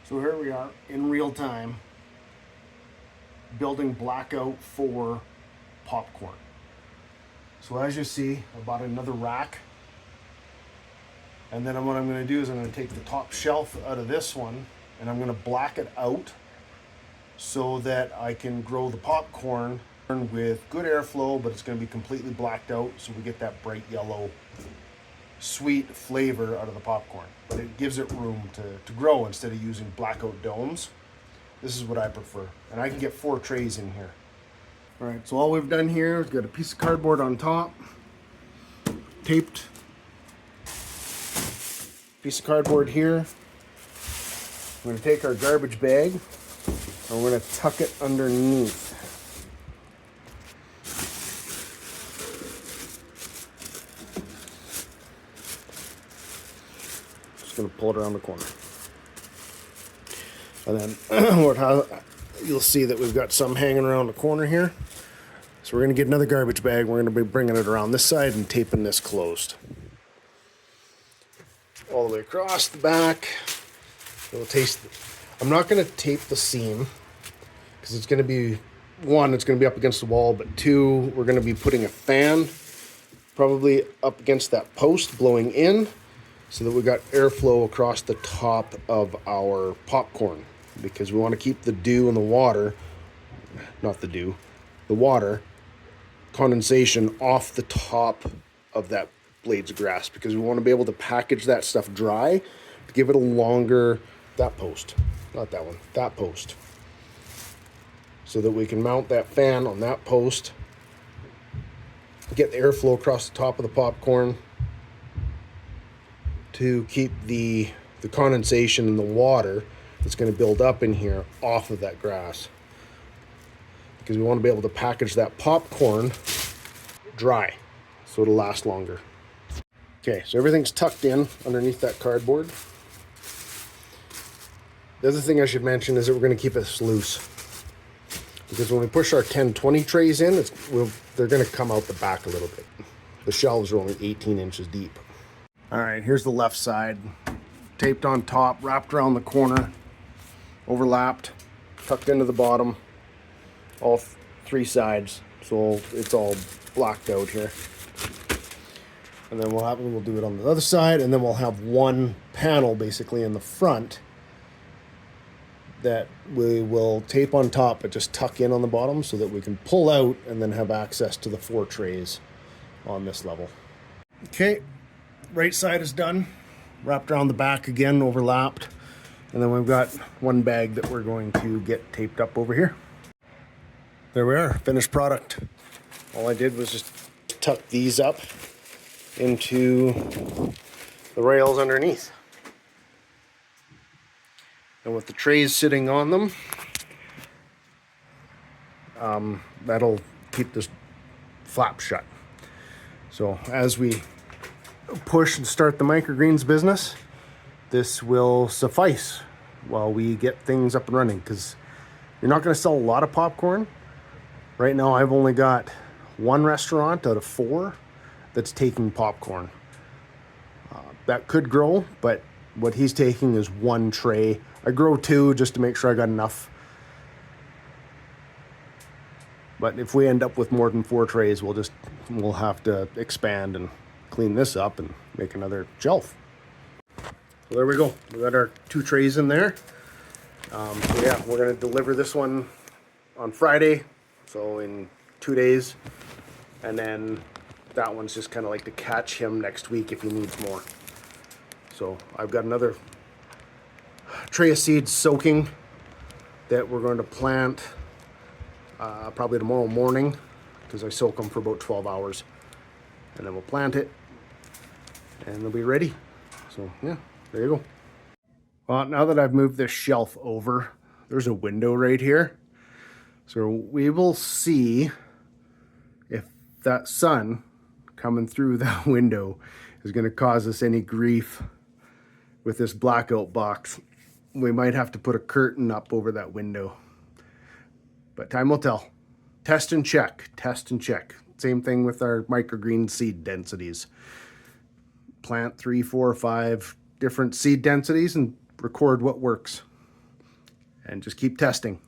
So here we are in real time building blackout for popcorn. So as you see, I bought another rack. And then what I'm going to do is I'm going to take the top shelf out of this one and I'm going to black it out so that I can grow the popcorn with good airflow, but it's going to be completely blacked out so we get that bright yellow sweet flavor out of the popcorn. But it gives it room to grow instead of using blackout domes. This is what I prefer. And I can get 4 trays in here. All right, so all we've done here is got a piece of cardboard on top, taped piece of cardboard here. We're going to take our garbage bag and we're going to tuck it underneath. Just going to pull it around the corner. And then you'll see that we've got some hanging around the corner here. So we're going to get another garbage bag. We're going to be bringing it around this side and taping this closed. All the way across the back. I'm not going to tape the seam because it's going to be, one, it's going to be up against the wall, but two, we're going to be putting a fan probably up against that post blowing in so that we got airflow across the top of our popcorn, because we want to keep the dew and the water, the water condensation off the top of that blades of grass, because we want to be able to package that stuff dry to give it a longer, that post, so that we can mount that fan on that post, get the airflow across the top of the popcorn to keep the condensation and the water that's going to build up in here off of that grass, because we want to be able to package that popcorn dry so it'll last longer. Okay, so everything's tucked in underneath that cardboard. The other thing I should mention is that we're going to keep this loose, because when we push our 10-20 trays in, they're going to come out the back a little bit. The shelves are only 18 inches deep. All right, here's the left side. Taped on top, wrapped around the corner, overlapped, tucked into the bottom, all 3 sides. So it's all blacked out here. And then we'll do it on the other side, and then we'll have one panel basically in the front that we will tape on top but just tuck in on the bottom so that we can pull out and then have access to the 4 trays on this level. Okay, right side is done. Wrapped around the back again, overlapped. And then we've got one bag that we're going to get taped up over here. There we are, finished product. All I did was just tuck these up into the rails underneath. And with the trays sitting on them, that'll keep this flap shut. So as we push and start the microgreens business, this will suffice while we get things up and running, because you're not going to sell a lot of popcorn. Right now I've only got 1 restaurant out of 4 that's taking popcorn. That could grow, but what he's taking is 1 tray. I grow 2 just to make sure I got enough. But if we end up with more than 4 trays, we'll have to expand and clean this up and make another shelf. So there we go. We got our 2 trays in there. So yeah, we're gonna deliver this one on Friday, so in 2 days. And then that one's just kind of like to catch him next week if he needs more. So I've got another tray of seeds soaking that we're going to plant probably tomorrow morning, because I soak them for about 12 hours. And then we'll plant it and they'll be ready. So yeah, there you go. Well, now that I've moved this shelf over, there's a window right here. So we will see if that sun coming through that window is going to cause us any grief with this blackout box. We might have to put a curtain up over that window, but time will tell. Test and check, test and check. Same thing with our microgreen seed densities. Plant 3, 4, 5 different seed densities and record what works. and just keep testing.